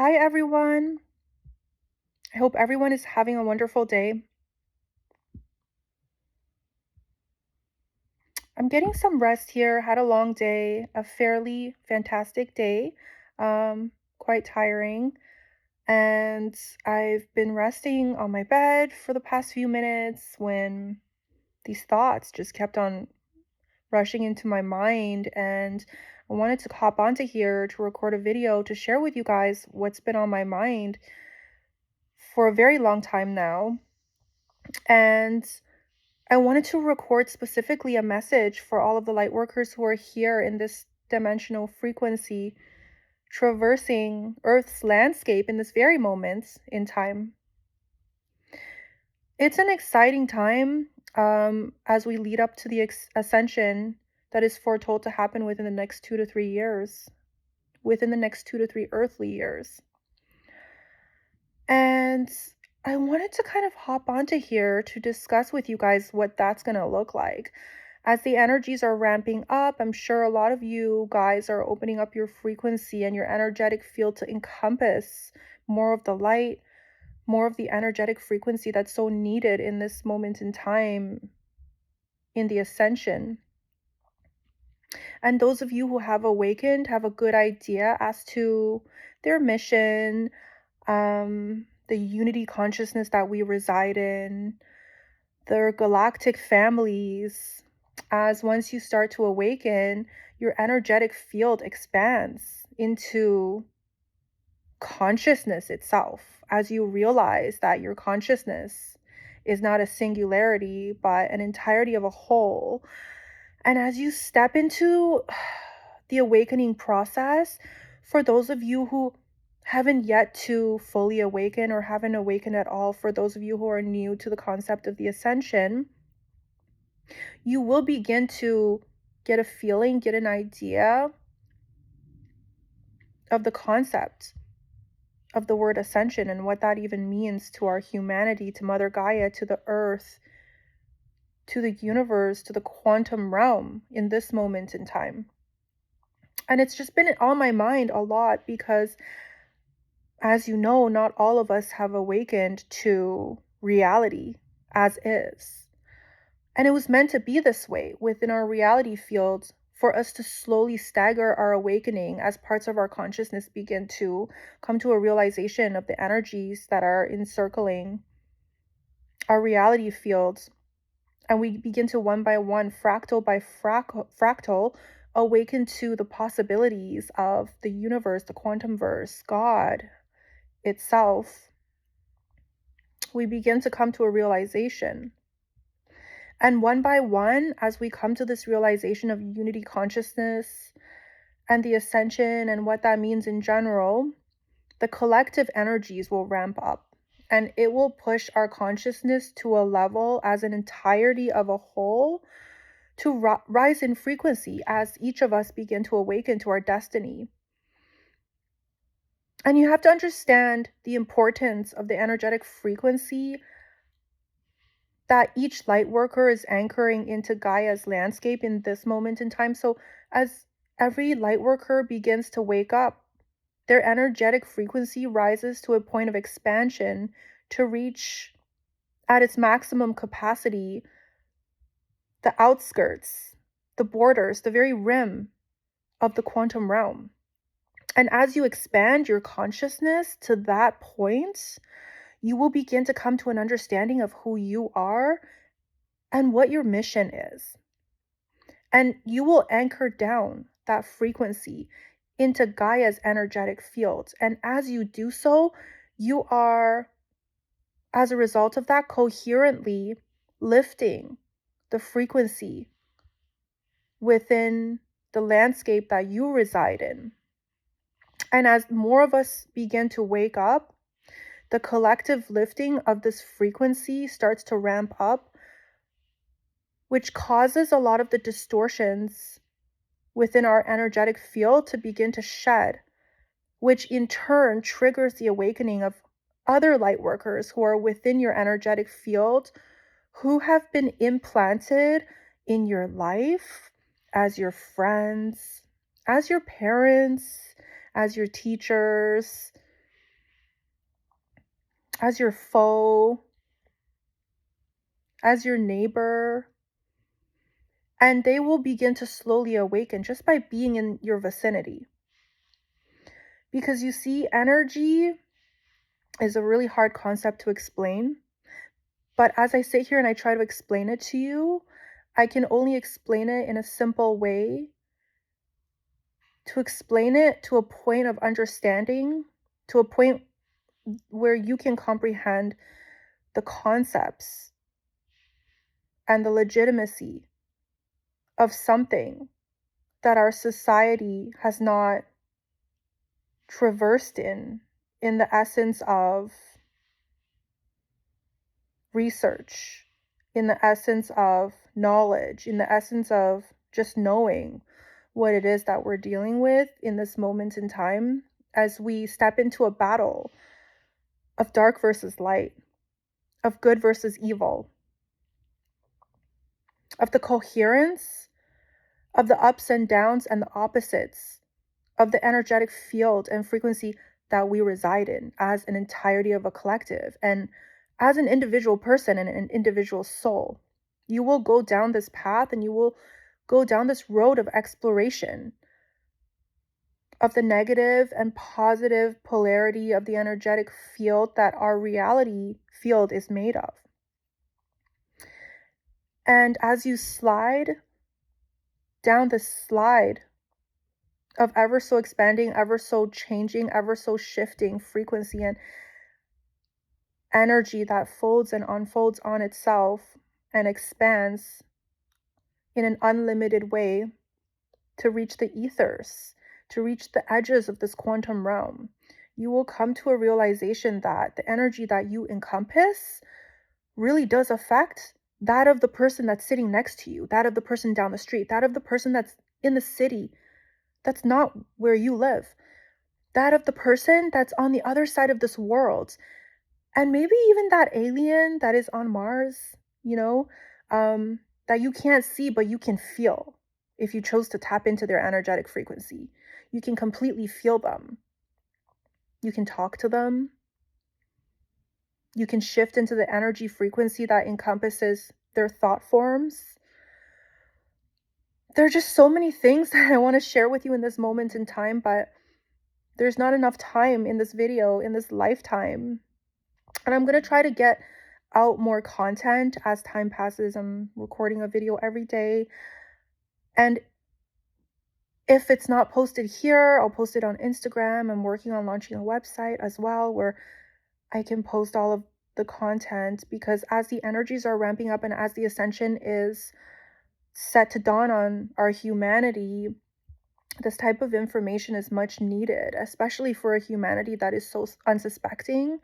Hi, everyone. I hope everyone is having a wonderful day. I'm getting some rest here, had a long day, a fairly fantastic day, quite tiring. And I've been resting on my bed for the past few minutes when these thoughts just kept on rushing into my mind. And I wanted to hop onto here to record a video to share with you guys what's been on my mind for a very long time now. And I wanted to record specifically a message for all of the light workers who are here in this dimensional frequency, traversing Earth's landscape in this very moment in time. It's an exciting time as we lead up to the ascension that is foretold to happen within the next 2 to 3 years, within the next 2 to 3 earthly years. And I wanted to kind of hop onto here to discuss with you guys what that's going to look like. As the energies are ramping up, I'm sure a lot of you guys are opening up your frequency and your energetic field to encompass more of the light, more of the energetic frequency that's so needed in this moment in time in the ascension. And those of you who have awakened have a good idea as to their mission, the unity consciousness that we reside in, their galactic families. As once you start to awaken, your energetic field expands into consciousness itself as you realize that your consciousness is not a singularity but an entirety of a whole. And as you step into the awakening process, for those of you who haven't yet to fully awaken or haven't awakened at all, for those of you who are new to the concept of the ascension, you will begin to get a feeling, get an idea of the concept of the word ascension and what that even means to our humanity, to Mother Gaia, to the earth, to the universe, to the quantum realm in this moment in time. And it's just been on my mind a lot because, as you know, not all of us have awakened to reality as is. And it was meant to be this way within our reality field for us to slowly stagger our awakening as parts of our consciousness begin to come to a realization of the energies that are encircling our reality field. And we begin to one by one, fractal by fractal, awaken to the possibilities of the universe, the quantum verse, God itself. We begin to come to a realization. And one by one, as we come to this realization of unity consciousness and the ascension and what that means in general, the collective energies will ramp up and it will push our consciousness to a level as an entirety of a whole to rise in frequency as each of us begin to awaken to our destiny. And you have to understand the importance of the energetic frequency that each light worker is anchoring into Gaia's landscape in this moment in time. So as every light worker begins to wake up, their energetic frequency rises to a point of expansion to reach at its maximum capacity the outskirts, the borders, the very rim of the quantum realm. And as you expand your consciousness to that point, you will begin to come to an understanding of who you are and what your mission is. And you will anchor down that frequency into Gaia's energetic field. And as you do so, you are, as a result of that, coherently lifting the frequency within the landscape that you reside in. And as more of us begin to wake up, the collective lifting of this frequency starts to ramp up, which causes a lot of the distortions within our energetic field to begin to shed, which in turn triggers the awakening of other light workers who are within your energetic field, who have been implanted in your life as your friends, as your parents, as your teachers, as your foe, as your neighbor, and they will begin to slowly awaken just by being in your vicinity. Because you see, energy is a really hard concept to explain. But as I sit here and I try to explain it to you, I can only explain it in a simple way, to explain it to a point of understanding, to a point where you can comprehend the concepts and the legitimacy of something that our society has not traversed in the essence of research, in the essence of knowledge, in the essence of just knowing what it is that we're dealing with in this moment in time as we step into a battle of dark versus light, of good versus evil, of the coherence, of the ups and downs and the opposites, of the energetic field and frequency that we reside in as an entirety of a collective. And as an individual person and an individual soul, you will go down this path and you will go down this road of exploration of the negative and positive polarity of the energetic field that our reality field is made of. And as you slide down the slide of ever so expanding, ever so changing, ever so shifting frequency and energy that folds and unfolds on itself and expands in an unlimited way to reach the ethers, to reach the edges of this quantum realm, you will come to a realization that the energy that you encompass really does affect that of the person that's sitting next to you, that of the person down the street, that of the person that's in the city that's not where you live, that of the person that's on the other side of this world, and maybe even that alien that is on Mars, that you can't see, but you can feel if you chose to tap into their energetic frequency. You can completely feel them. You can talk to them. You can shift into the energy frequency that encompasses their thought forms. There are just so many things that I want to share with you in this moment in time, but there's not enough time in this video, in this lifetime. And I'm going to try to get out more content as time passes. I'm recording a video every day. And if it's not posted here, I'll post it on Instagram. I'm working on launching a website as well where I can post all of the content, because as the energies are ramping up and as the ascension is set to dawn on our humanity, this type of information is much needed, especially for a humanity that is so unsuspecting.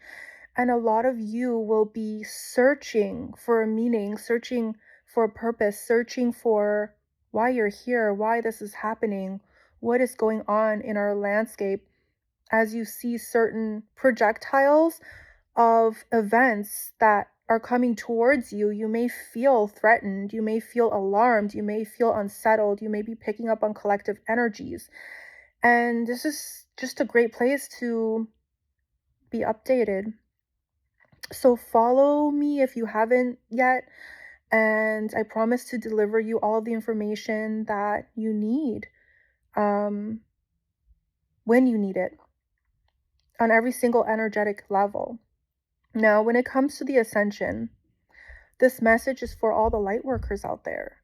And a lot of you will be searching for a meaning, searching for a purpose, searching for why you're here, why this is happening, what is going on in our landscape as you see certain projectiles of events that are coming towards you. You may feel threatened, you may feel alarmed, you may feel unsettled, you may be picking up on collective energies. And this is just a great place to be updated. So follow me if you haven't yet, and I promise to deliver you all of the information that you need when you need it on every single energetic level. Now, when it comes to the ascension, this message is for all the light workers out there.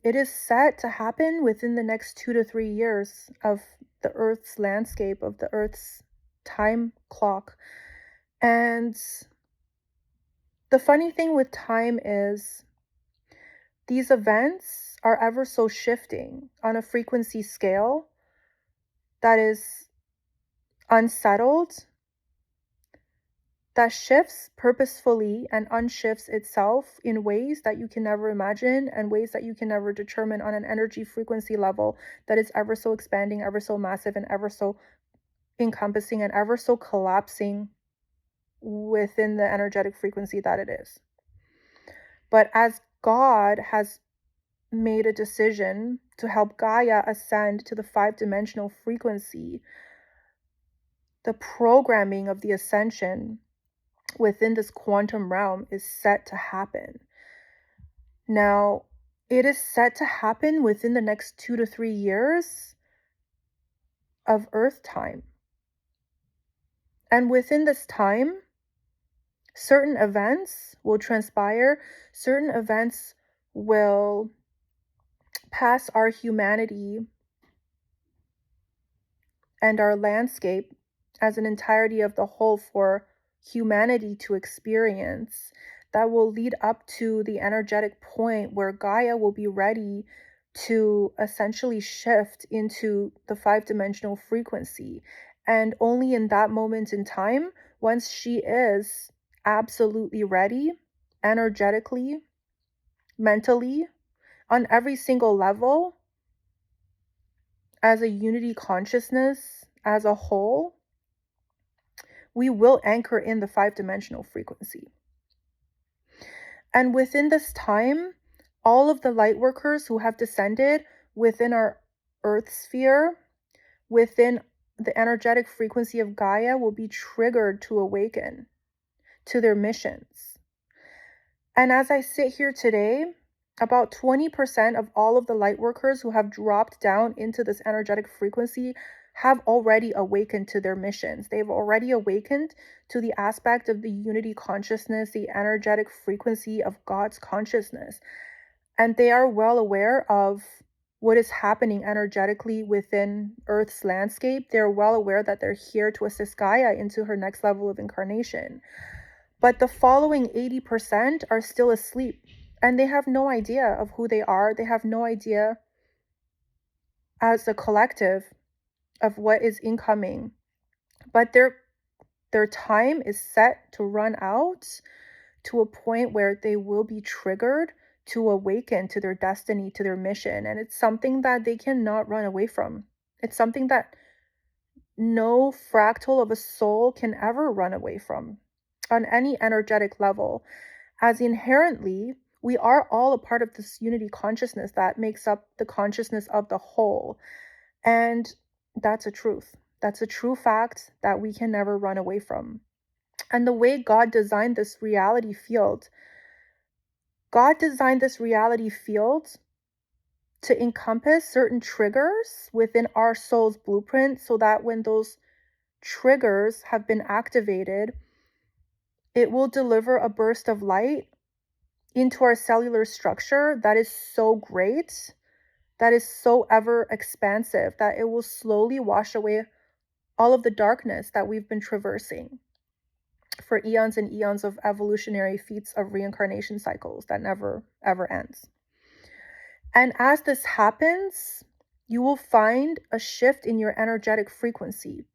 It is set to happen within the next 2 to 3 years of the Earth's landscape, of the Earth's time clock. And the funny thing with time is these events are ever so shifting on a frequency scale that is unsettled, that shifts purposefully and unshifts itself in ways that you can never imagine and ways that you can never determine on an energy frequency level that is ever so expanding, ever so massive, and ever so encompassing and ever so collapsing within the energetic frequency that it is. But as God has made a decision to help Gaia ascend to the 5-dimensional frequency, the programming of the ascension within this quantum realm is set to happen. Now, it is set to happen within the next 2 to 3 years of Earth time. And within this time, certain events will transpire, certain events will pass our humanity and our landscape as an entirety of the whole for humanity to experience, that will lead up to the energetic point where Gaia will be ready to essentially shift into the 5-dimensional frequency. And only in that moment in time, once she is absolutely ready, energetically, mentally, on every single level, as a unity consciousness, as a whole, we will anchor in the 5-dimensional frequency. And within this time, all of the light workers who have descended within our Earth sphere, within the energetic frequency of Gaia, will be triggered to awaken to their missions. And as I sit here today, about 20% of all of the light workers who have dropped down into this energetic frequency have already awakened to their missions. They've already awakened to the aspect of the unity consciousness, the energetic frequency of God's consciousness. And they are well aware of what is happening energetically within Earth's landscape. They're well aware that they're here to assist Gaia into her next level of incarnation. But the following 80% are still asleep, and they have no idea of who they are. They have no idea as a collective of what is incoming. But their time is set to run out to a point where they will be triggered to awaken to their destiny, to their mission. And it's something that they cannot run away from. It's something that no fractal of a soul can ever run away from on any energetic level, as inherently we are all a part of this unity consciousness that makes up the consciousness of the whole. And that's a truth. That's a true fact that we can never run away from. And the way God designed this reality field, God designed this reality field to encompass certain triggers within our soul's blueprint, so that when those triggers have been activated, it will deliver a burst of light into our cellular structure that is so great, that is so ever expansive, that it will slowly wash away all of the darkness that we've been traversing for eons and eons of evolutionary feats of reincarnation cycles that never ever ends. And as this happens, you will find a shift in your energetic frequency.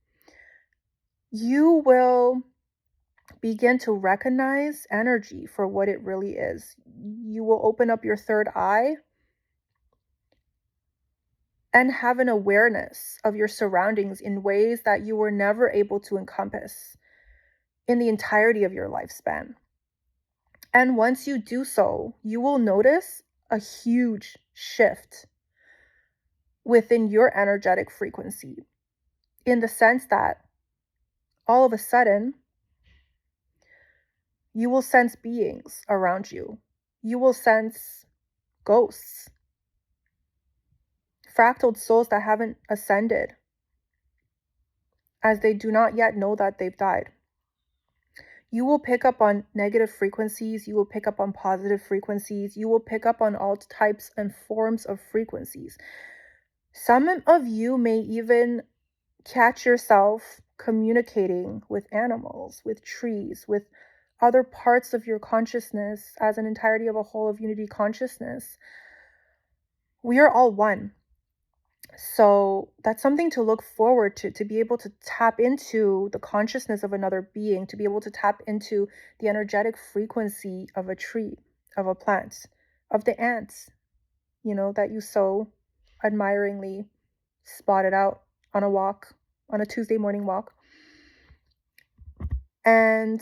You will begin to recognize energy for what it really is. You will open up your third eye and have an awareness of your surroundings in ways that you were never able to encompass in the entirety of your lifespan. And once you do so, you will notice a huge shift within your energetic frequency, in the sense that all of a sudden, you will sense beings around you. You will sense ghosts, fractal souls that haven't ascended, as they do not yet know that they've died. You will pick up on negative frequencies. You will pick up on positive frequencies. You will pick up on all types and forms of frequencies. Some of you may even catch yourself communicating with animals, with trees, with other parts of your consciousness as an entirety of a whole of unity consciousness. We are all one. So that's something to look forward to be able to tap into the consciousness of another being, to be able to tap into the energetic frequency of a tree, of a plant, of the ants, that you so admiringly spotted out on a walk, on a Tuesday morning walk. And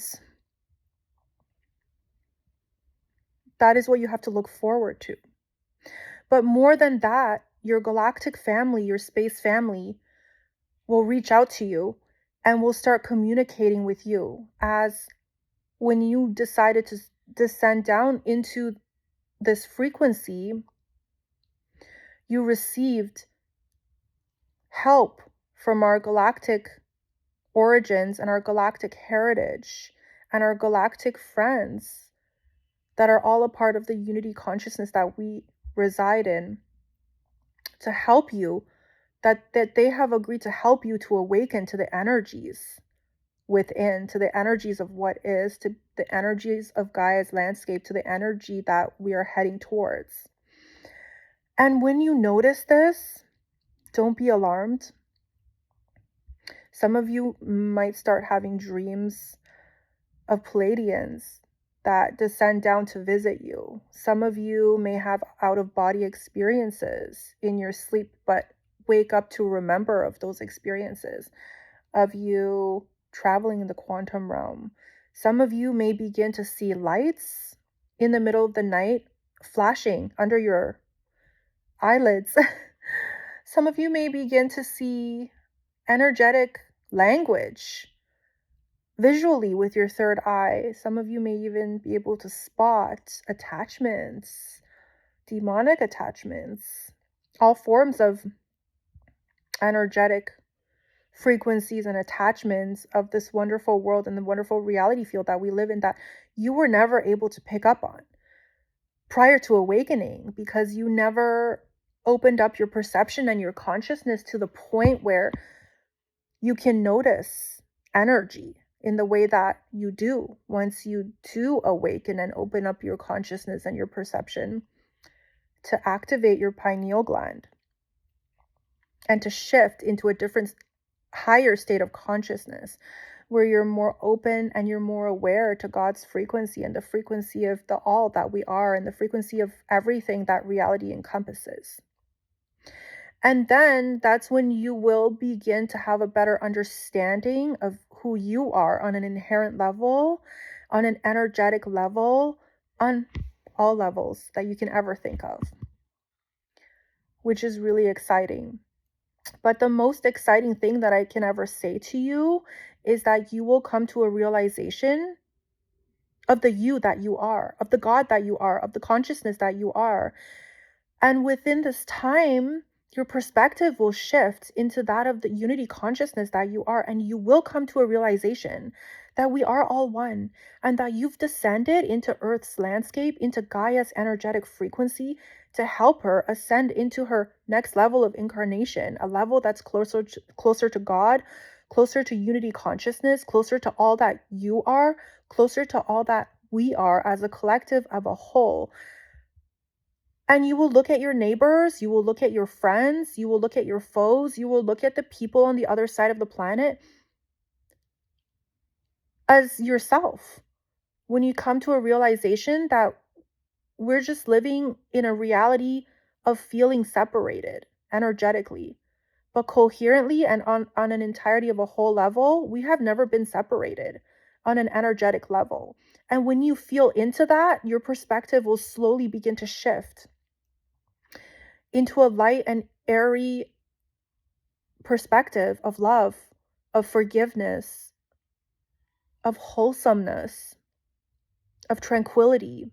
that is what you have to look forward to. But more than that, your galactic family, your space family, will reach out to you and will start communicating with you as when you decided to descend down into this frequency, you received help from our galactic origins and our galactic heritage and our galactic friends that are all a part of the unity consciousness that we reside in, to help you, that they have agreed to help you to awaken to the energies within, to the energies of what is, to the energies of Gaia's landscape, to the energy that we are heading towards. And when you notice this, don't be alarmed. Some of you might start having dreams of Pleiadians that descend down to visit you. Some of you may have out-of-body experiences in your sleep, but wake up to remember of those experiences, of you traveling in the quantum realm. Some of you may begin to see lights in the middle of the night flashing under your eyelids. Some of you may begin to see energetic language visually with your third eye. Some of you may even be able to spot attachments, demonic attachments, all forms of energetic frequencies and attachments of this wonderful world and the wonderful reality field that we live in, that you were never able to pick up on prior to awakening, because you never opened up your perception and your consciousness to the point where you can notice energy in the way that you do once you do awaken and open up your consciousness and your perception to activate your pineal gland and to shift into a different, higher state of consciousness where you're more open and you're more aware to God's frequency and the frequency of the all that we are and the frequency of everything that reality encompasses. And then that's when you will begin to have a better understanding of who you are on an inherent level, on an energetic level, on all levels that you can ever think of, which is really exciting. But the most exciting thing that I can ever say to you is that you will come to a realization of the you that you are, of the God that you are, of the consciousness that you are. And within this time, your perspective will shift into that of the unity consciousness that you are, and you will come to a realization that we are all one, and that you've descended into Earth's landscape, into Gaia's energetic frequency, to help her ascend into her next level of incarnation, a level that's closer to God, closer to unity consciousness, closer to all that you are, closer to all that we are as a collective of a whole. And you will look at your neighbors, you will look at your friends, you will look at your foes, you will look at the people on the other side of the planet as yourself. When you come to a realization that we're just living in a reality of feeling separated energetically, but coherently and on an entirety of a whole level, we have never been separated on an energetic level. And when you feel into that, your perspective will slowly begin to shift into a light and airy perspective of love, of forgiveness, of wholesomeness, of tranquility,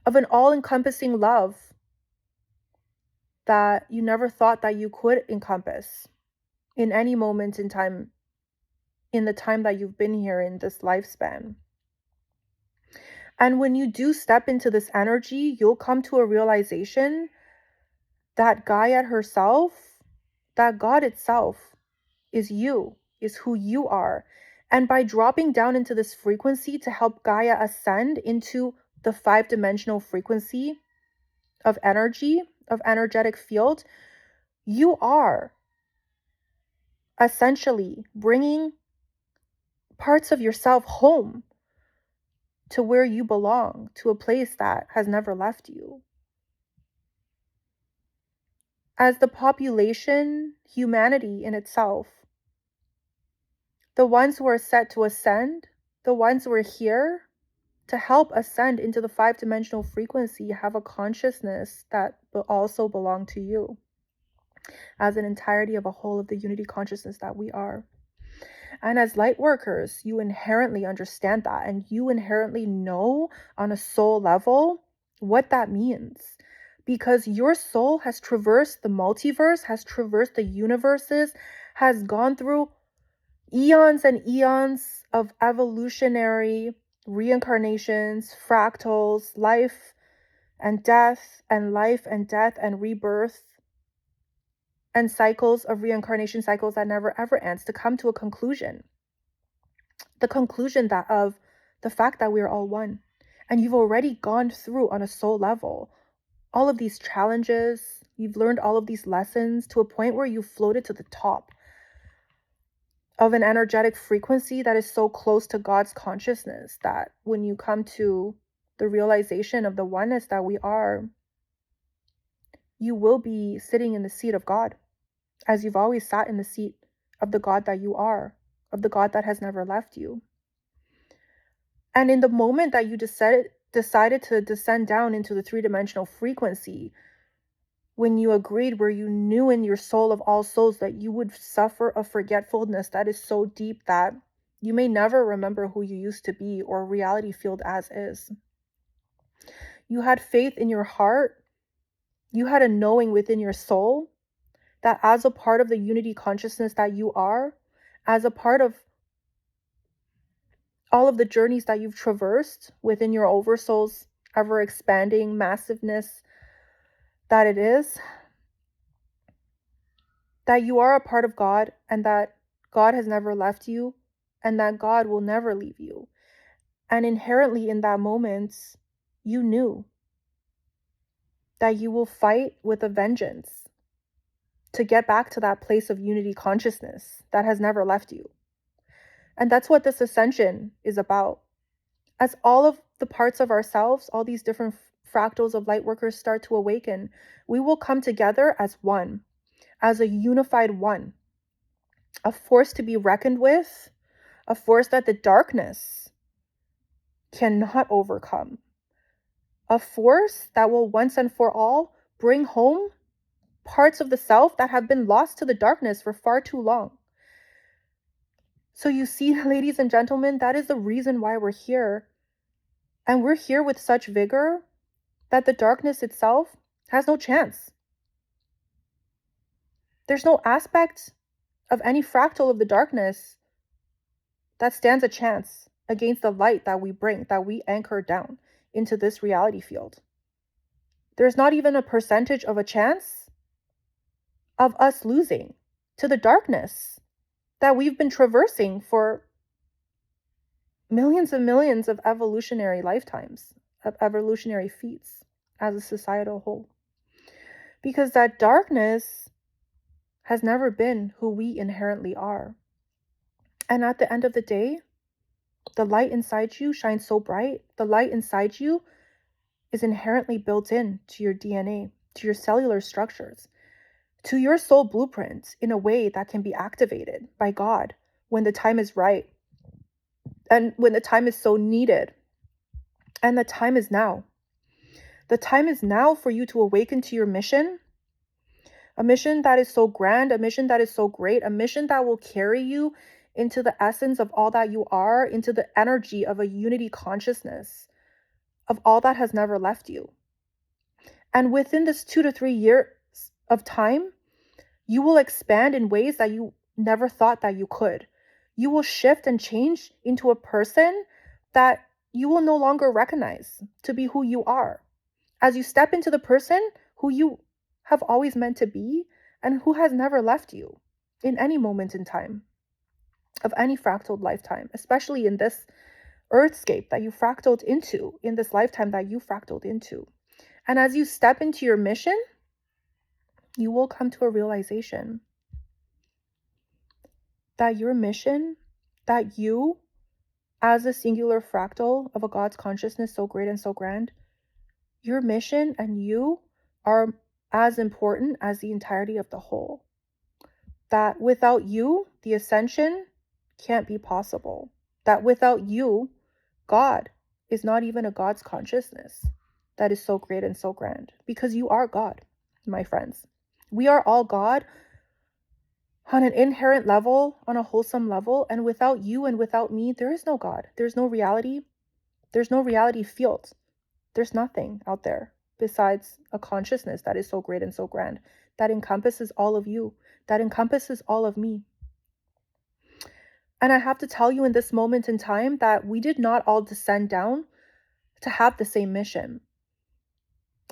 of an all-encompassing love that you never thought that you could encompass in any moment in time, in the time that you've been here in this lifespan. And when you do step into this energy, you'll come to a realization that Gaia herself, that God itself is you, is who you are. And by dropping down into this frequency to help Gaia ascend into the 5-dimensional frequency of energy, of energetic field, you are essentially bringing parts of yourself home to where you belong, to a place that has never left you. As the population, humanity in itself, the ones who are set to ascend, the ones who are here to help ascend into the 5-dimensional frequency, have a consciousness that will also belong to you as an entirety of a whole of the unity consciousness that we are. And as light workers, you inherently understand that, and you inherently know on a soul level what that means. Because your soul has traversed the multiverse, has traversed the universes, has gone through eons and eons of evolutionary reincarnations, fractals, life and death, and life and death and rebirth, and cycles of reincarnation, cycles that never ever ends, to come to a conclusion. The conclusion that of the fact that we are all one. And you've already gone through on a soul level all of these challenges. You've learned all of these lessons to a point where you've floated to the top of an energetic frequency that is so close to God's consciousness that when you come to the realization of the oneness that we are, you will be sitting in the seat of God, as you've always sat in the seat of the God that you are, of the God that has never left you. And in the moment that you decided to descend down into the three-dimensional frequency, when you agreed, where you knew in your soul of all souls that you would suffer a forgetfulness that is so deep that you may never remember who you used to be or reality field as is. You had faith in your heart. You had a knowing within your soul that as a part of the unity consciousness that you are, as a part of all of the journeys that you've traversed within your oversoul's ever expanding massiveness that it is, that you are a part of God, and that God has never left you, and that God will never leave you. And inherently in that moment, you knew that you will fight with a vengeance to get back to that place of unity consciousness that has never left you. And that's what this ascension is about. As all of the parts of ourselves, all these different fractals of light workers start to awaken, we will come together as one, as a unified one, a force to be reckoned with, a force that the darkness cannot overcome, a force that will once and for all bring home parts of the self that have been lost to the darkness for far too long. So you see, ladies and gentlemen, that is the reason why we're here. And we're here with such vigor that the darkness itself has no chance. There's no aspect of any fractal of the darkness that stands a chance against the light that we bring, that we anchor down into this reality field. There's not even a percentage of a chance of us losing to the darkness that we've been traversing for millions and millions of evolutionary lifetimes, of evolutionary feats as a societal whole. Because that darkness has never been who we inherently are. And at the end of the day, the light inside you shines so bright. The light inside you is inherently built in to your DNA, to your cellular structures, to your soul blueprint in a way that can be activated by God when the time is right and when the time is so needed. And the time is now. The time is now for you to awaken to your mission, a mission that is so grand, a mission that is so great, a mission that will carry you into the essence of all that you are, into the energy of a unity consciousness of all that has never left you. And within this 2 to 3 years of time, you will expand in ways that you never thought that you could. You will shift and change into a person that you will no longer recognize to be who you are. As you step into the person who you have always meant to be and who has never left you in any moment in time of any fractaled lifetime, especially in this earthscape that you fractaled into, in this lifetime that you fractaled into. And as you step into your mission, you will come to a realization that your mission, that you, as a singular fractal of a God's consciousness so great and so grand, your mission and you are as important as the entirety of the whole. That without you, the ascension can't be possible. That without you, God is not even a God's consciousness that is so great and so grand. Because you are God, my friends. We are all God On an inherent level, on a wholesome level, and without you and without me, there is no God. There's no reality. There's no reality field. There's nothing out there besides a consciousness that is so great and so grand, that encompasses all of you, that encompasses all of me. And I have to tell you in this moment in time that we did not all descend down to have the same mission.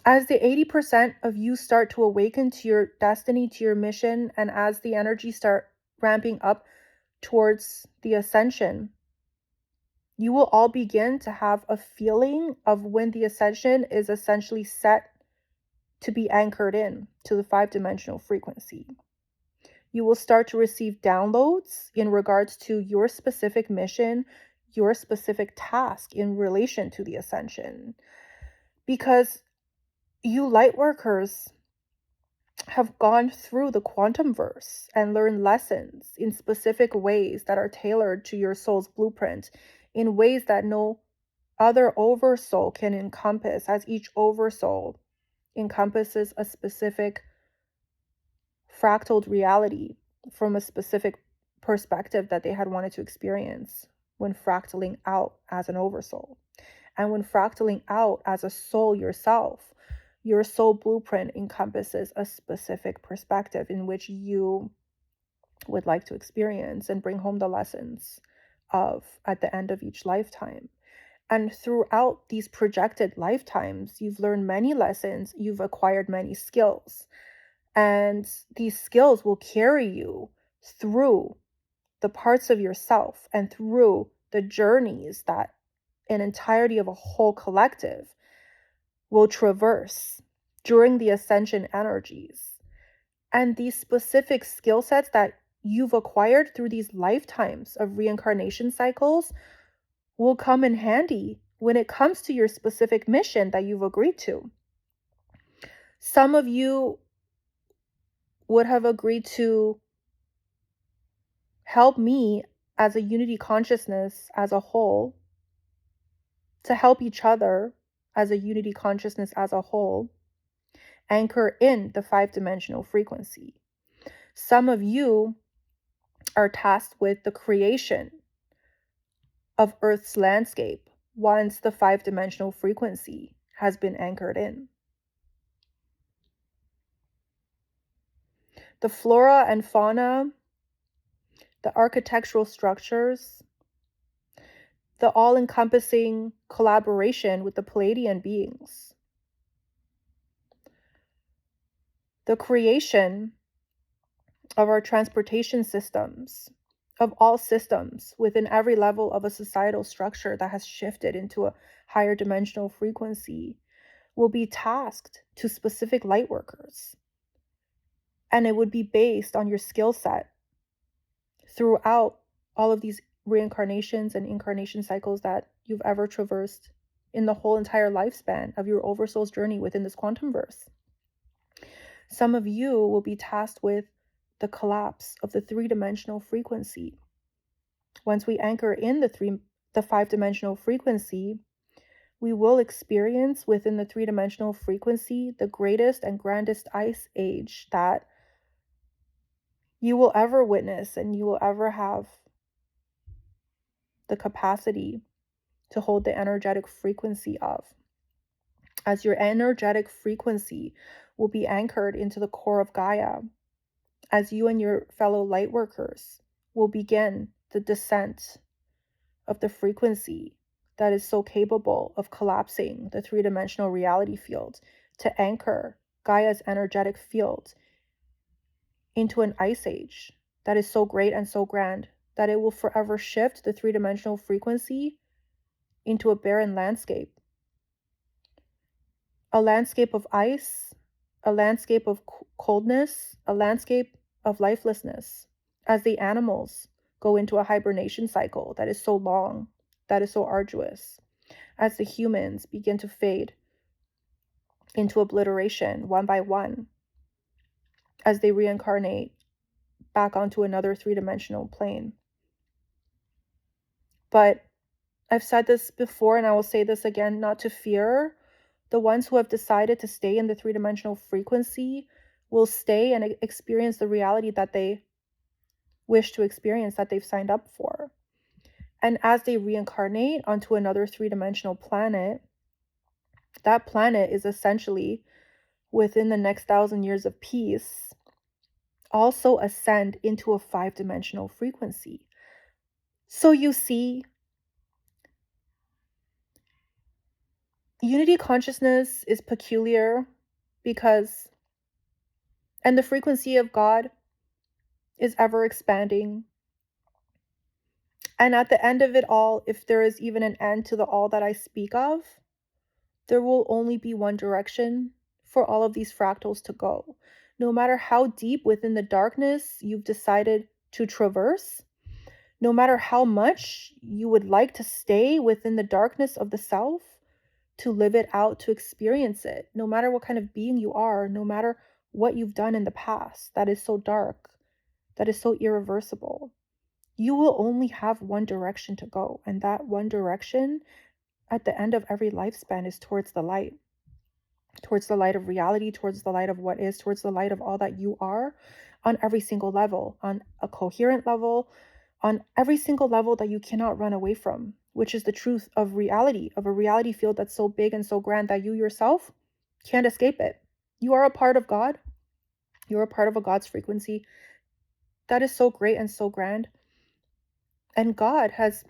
As the 80% of you start to awaken to your destiny, to your mission, and as the energy start ramping up towards the ascension, you will all begin to have a feeling of when the ascension is essentially set to be anchored in to the 5-dimensional frequency. You will start to receive downloads in regards to your specific mission, your specific task in relation to the ascension. Because you light workers have gone through the quantum verse and learned lessons in specific ways that are tailored to your soul's blueprint, in ways that no other oversoul can encompass, as each oversoul encompasses a specific fractaled reality from a specific perspective that they had wanted to experience when fractaling out as an oversoul. And when fractaling out as a soul yourself, your soul blueprint encompasses a specific perspective in which you would like to experience and bring home the lessons of at the end of each lifetime. And throughout these projected lifetimes, you've learned many lessons, you've acquired many skills. And these skills will carry you through the parts of yourself and through the journeys that an entirety of a whole collective will traverse during the ascension energies. And these specific skill sets that you've acquired through these lifetimes of reincarnation cycles will come in handy when it comes to your specific mission that you've agreed to. Some of you would have agreed to help me as a unity consciousness as a whole, to help each other as a unity consciousness as a whole, anchor in the 5-dimensional frequency. Some of you are tasked with the creation of Earth's landscape once the 5-dimensional frequency has been anchored in. The flora and fauna, the architectural structures, the all-encompassing collaboration with the Pleiadian beings, the creation of our transportation systems, of all systems within every level of a societal structure that has shifted into a higher dimensional frequency, will be tasked to specific light workers. And it would be based on your skill set throughout all of these reincarnations and incarnation cycles that you've ever traversed in the whole entire lifespan of your oversoul's journey within this quantum verse. Some of you will be tasked with the collapse of the 3-dimensional frequency. Once we anchor in the 5-dimensional frequency, we will experience within the 3-dimensional frequency the greatest and grandest ice age that you will ever witness and you will ever have the capacity to hold the energetic frequency of. As your energetic frequency will be anchored into the core of Gaia, as you and your fellow light workers will begin the descent of the frequency that is so capable of collapsing the 3-dimensional reality field to anchor Gaia's energetic field into an ice age that is so great and so grand that it will forever shift the 3-dimensional frequency into a barren landscape. A landscape of ice, a landscape of coldness, a landscape of lifelessness, as the animals go into a hibernation cycle that is so long, that is so arduous, as the humans begin to fade into obliteration one by one, as they reincarnate back onto another 3-dimensional plane. But I've said this before and I will say this again, not to fear. The ones who have decided to stay in the 3-dimensional frequency will stay and experience the reality that they wish to experience that they've signed up for. And as they reincarnate onto another three-dimensional planet, that planet is essentially, within the next 1,000 years of peace, also ascend into a 5-dimensional frequency. So you see, unity consciousness is peculiar because, and the frequency of God is ever expanding. And at the end of it all, if there is even an end to the all that I speak of, there will only be one direction for all of these fractals to go. No matter how deep within the darkness you've decided to traverse, no matter how much you would like to stay within the darkness of the self, to live it out, to experience it, no matter what kind of being you are, no matter what you've done in the past that is so dark, that is so irreversible, you will only have one direction to go. And that one direction at the end of every lifespan is towards the light of reality, towards the light of what is, towards the light of all that you are, on every single level, on a coherent level, on every single level that you cannot run away from, which is the truth of reality, of a reality field that's so big and so grand that you yourself can't escape it. You are a part of God. You're a part of a God's frequency that is so great and so grand. And God has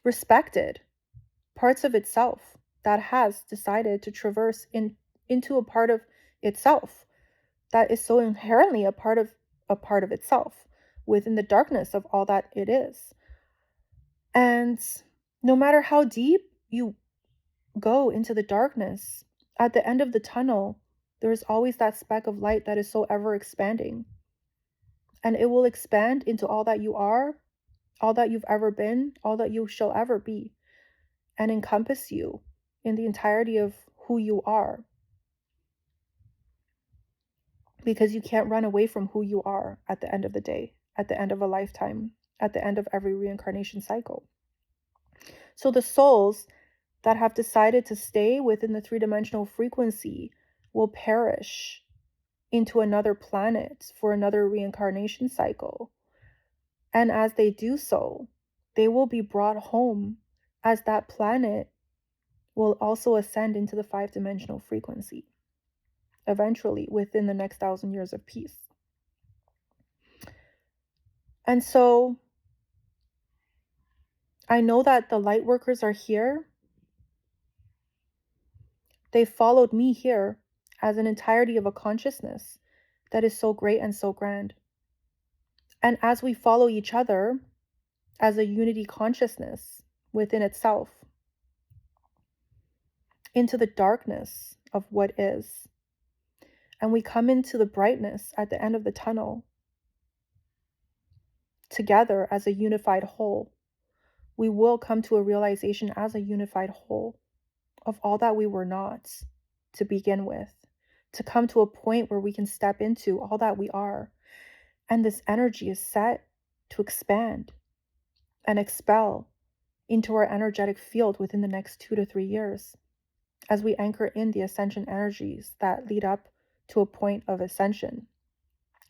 respected parts of itself that has decided to traverse into a part of itself that is so inherently a part of itself within the darkness of all that it is. And no matter how deep you go into the darkness, at the end of the tunnel, there is always that speck of light that is so ever expanding. And it will expand into all that you are, all that you've ever been, all that you shall ever be, and encompass you in the entirety of who you are. Because you can't run away from who you are at the end of the day, at the end of a lifetime, at the end of every reincarnation cycle. So the souls that have decided to stay within the three-dimensional frequency will perish into another planet for another reincarnation cycle. And as they do so, they will be brought home as that planet will also ascend into the 5-dimensional frequency, eventually within the next 1,000 years of peace. And so I know that the light workers are here. They followed me here as an entirety of a consciousness that is so great and so grand. And as we follow each other as a unity consciousness within itself into the darkness of what is, and we come into the brightness at the end of the tunnel together as a unified whole, we will come to a realization as a unified whole of all that we were not to begin with, to come to a point where we can step into all that we are. And this energy is set to expand and expel into our energetic field within the next 2 to 3 years as we anchor in the ascension energies that lead up to a point of ascension,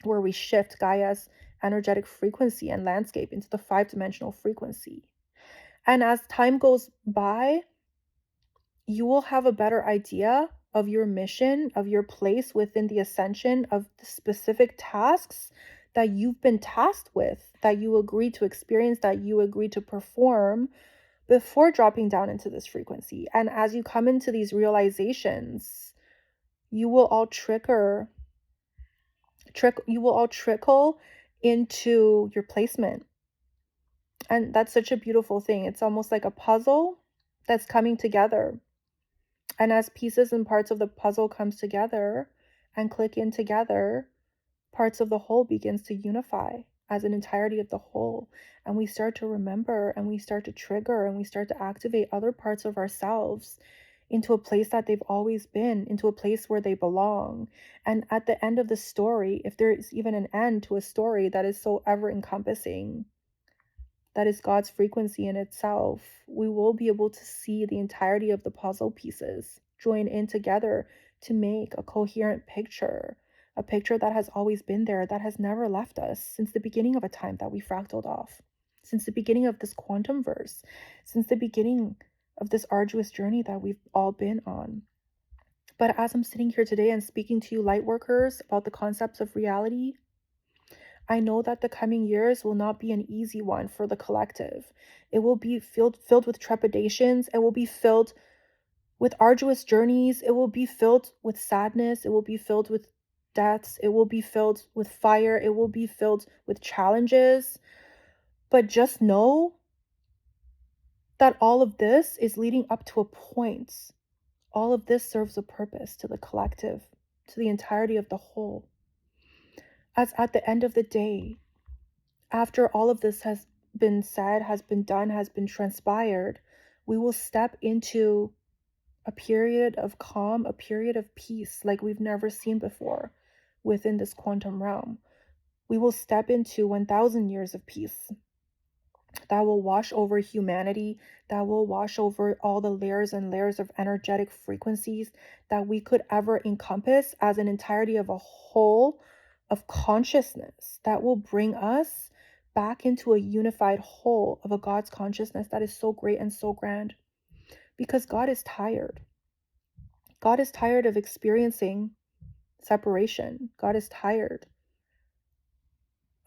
where we shift Gaia's energetic frequency and landscape into the 5-dimensional frequency. And as time goes by, you will have a better idea of your mission, of your place within the ascension, of the specific tasks that you've been tasked with, that you agreed to experience, that you agreed to perform before dropping down into this frequency. And as you come into these realizations, you will all trickle into your placement. And that's such a beautiful thing. It's almost like a puzzle that's coming together. And as pieces and parts of the puzzle comes together and click in together, parts of the whole begins to unify as an entirety of the whole. And we start to remember, and we start to trigger, and we start to activate other parts of ourselves into a place that they've always been, into a place where they belong. And at the end of the story, if there is even an end to a story that is so ever encompassing, that is God's frequency in itself, we will be able to see the entirety of the puzzle pieces join in together to make a coherent picture a picture that has always been there, that has never left us since the beginning of a time that we fractaled off, since the beginning of this quantum verse, since the beginning of this arduous journey that we've all been on. But as I'm sitting here today and speaking to you light workers about the concepts of reality, I know that the coming years will not be an easy one for the collective. It will be filled with trepidations. It will be filled with arduous journeys. It will be filled with sadness. It will be filled with deaths. It will be filled with fire. It will be filled with challenges. But just know that all of this is leading up to a point. All of this serves a purpose to the collective, to the entirety of the whole. As at the end of the day, after all of this has been said, has been done, has been transpired, we will step into a period of calm, a period of peace like we've never seen before within this quantum realm. We will step into 1,000 years of peace that will wash over humanity, that will wash over all the layers and layers of energetic frequencies that we could ever encompass as an entirety of a whole of consciousness, that will bring us back into a unified whole of a God's consciousness that is so great and so grand. Because God is tired. God is tired of experiencing separation. God is tired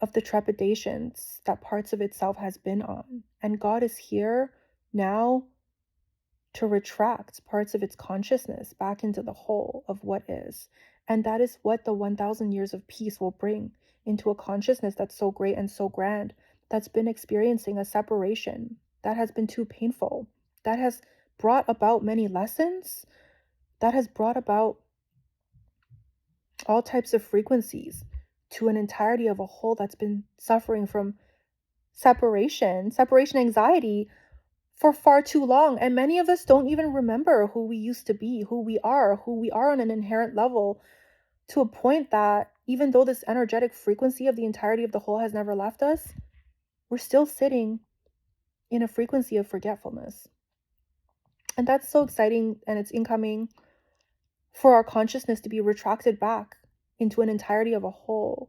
of the trepidations that parts of itself has been on. And God is here now to retract parts of its consciousness back into the whole of what is. And that is what the 1,000 years of peace will bring into a consciousness that's so great and so grand, that's been experiencing a separation that has been too painful, that has brought about many lessons, that has brought about all types of frequencies to an entirety of a whole that's been suffering from separation anxiety for far too long. And many of us don't even remember who we used to be, who we are on an inherent level, to a point that even though this energetic frequency of the entirety of the whole has never left us, we're still sitting in a frequency of forgetfulness. And that's so exciting, and it's incoming for our consciousness to be retracted back into an entirety of a whole.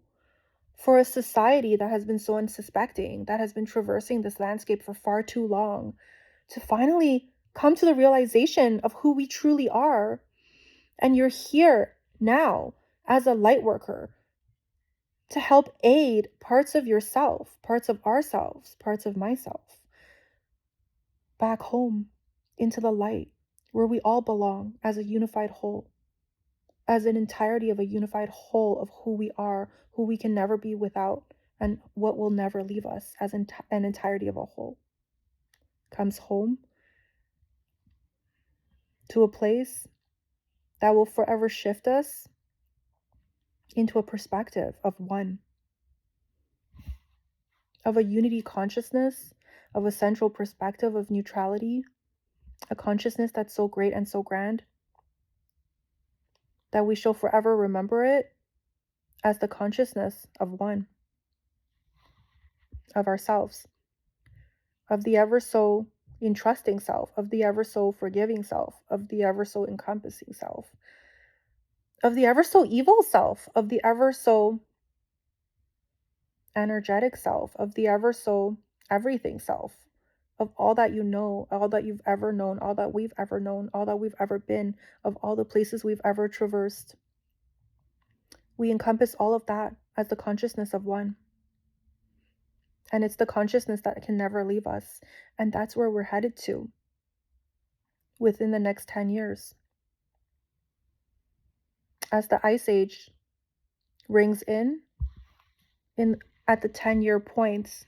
For a society that has been so unsuspecting, that has been traversing this landscape for far too long, to finally come to the realization of who we truly are. And you're here now as a light worker to help aid parts of yourself, parts of ourselves, parts of myself, back home into the light where we all belong as a unified whole, as an entirety of a unified whole of who we are, who we can never be without, and what will never leave us as an entirety of a whole. Comes home to a place that will forever shift us into a perspective of one, of a unity consciousness, of a central perspective of neutrality, a consciousness that's so great and so grand that we shall forever remember it as the consciousness of one, of ourselves, of the ever so entrusting self, of the ever so forgiving self, of the ever so encompassing self, of the ever so evil self, of the ever so energetic self, of the ever so everything self, of all that you know, all that you've ever known, all that we've ever known, all that we've ever been, of all the places we've ever traversed. We encompass all of that as the consciousness of one. And it's the consciousness that can never leave us. And that's where we're headed to within the next 10 years. As the Ice Age rings in at the 10-year points,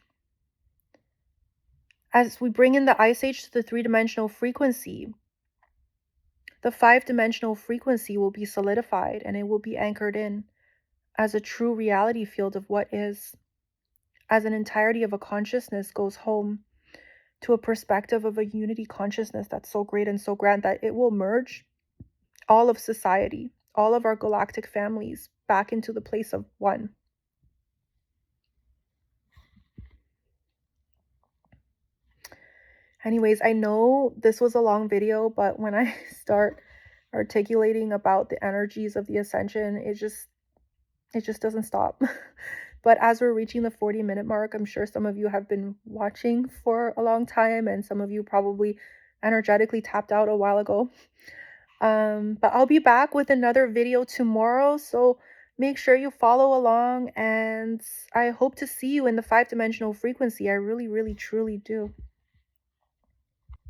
as we bring in the Ice Age to the 3-dimensional frequency, the 5-dimensional frequency will be solidified and it will be anchored in as a true reality field of what is, as an entirety of a consciousness goes home to a perspective of a unity consciousness that's so great and so grand that it will merge all of society, all of our galactic families back into the place of one. Anyways, I know this was a long video, but when I start articulating about the energies of the Ascension, It just doesn't stop. But as we're reaching the 40-minute mark, I'm sure some of you have been watching for a long time, and some of you probably energetically tapped out a while ago. But I'll be back with another video tomorrow, so make sure you follow along, and I hope to see you in the 5-dimensional frequency. I really, really, truly do.